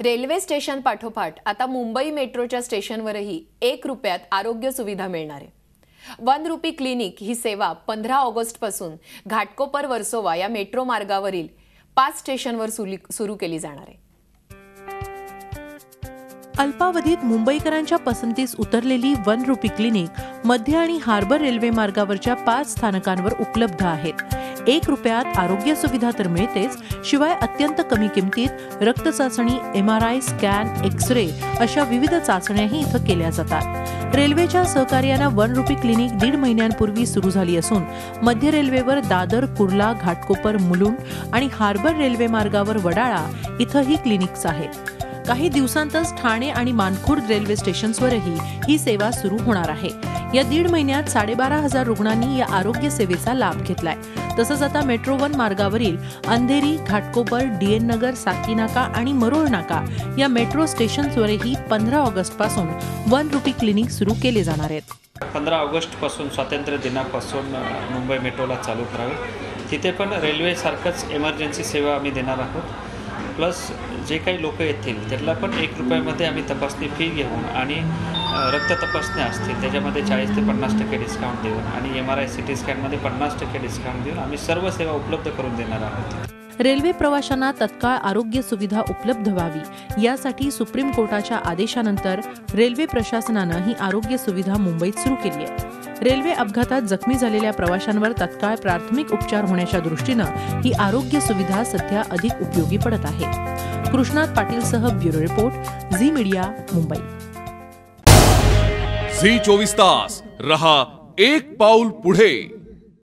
Railway station पाठोपाठ आता मुंबई मेट्रोच्या स्टेशनवरही 1 रुपयात आरोग्य सुविधा मिळणार आहे। 1 रुपी क्लिनिक ही सेवा 15 ऑगस्ट पासून घाटकोपर वर्सोवा या मेट्रो मार्गावरील 5 स्टेशनवर सुरू केली जाणार आहे। अल्पावधीत मुंबईकरांच्या पसंतीस उतरलेली 1 रुपी क्लिनिक मध्य आणि हार्बर रेल्वे मार्गावरच्या 5 स्थानकांवर उपलब्ध आहेत। 1 रुपयात आरोग्य सुविधा तर मिळतेच, शिवाय अत्यंत कमी किमतीत रक्त चाचणी, MRI स्कॅन, एक्स-रे अशा विविध चाचण्याही इथं केल्या जातात। रेल्वेच्या सहकार्याने 1 रुपी क्लिनिक 1.5 महिन्यांपूर्वी सुरू झाली असून मध्य रेल्वेवर दादर, कुर्ला, घाटकोपर, मुलुंड आणि हार्बर रेल्वे मार्गावर वडाळा इथं ही क्लिनिक्स आहेत। काही दिवसांतच ठाणे आणि मानखुर्द रेल्वे स्टेशन्सवरही ही सेवा सुरू होणार आहे। या 1.5 महिन्यात 12,500 रुग्णांनी या आरोग्य सेवेचा लाभ घेतलाय। तसंच आता मेट्रो 1 मार्गावरील अंधेरी, घाटकोपर, DN नगर, साकीनाका आणि मरोळ नाका या मेट्रो स्टेशन्सवरही 15 ऑगस्ट पासून 1 रुपी क्लिनिक सुरू केले जाणार आहेत। 15 ऑगस्ट पासून स्वातंत्र्य दिनापासून मुंबई मेट्रोला चालू करावे। तिथे पण रेल्वे सारखंच इमर्जन्सी सेवा आम्ही देणार आहोत। प्लस जे काही लोक येतील त्याला पण 1 रुपयामध्ये आम्ही तपासणी फी घेऊन आणि रक्त तपासण्या असतील त्याच्यामध्ये 40 ते 50% डिस्काउंट देऊन आणि MRI CT स्कॅनमध्ये 50% डिस्काउंट देऊन आम्ही सर्व सेवा उपलब्ध करून देणार आहोत। रेल्वे प्रवाशांना तत्काळ आरोग्य सुविधा उपलब्ध व्हावी यासाठी सुप्रीम कोर्टाच्या आदेशानंतर रेल्वे प्रशासनानं ही आरोग्य सुविधा मुंबईत सुरू केली आहे। रेल्वे अपघातात जखमी झालेल्या प्रवाशांवर तत्काळ प्राथमिक उपचार होण्याच्या दृष्टीनं ही आरोग्य सुविधा सध्या अधिक उपयोगी पडत आहे। कृष्णात पाटीलसह bureau report, Zee Media, Mumbai. Zee 24 तास रहा एक पाऊल पुढे।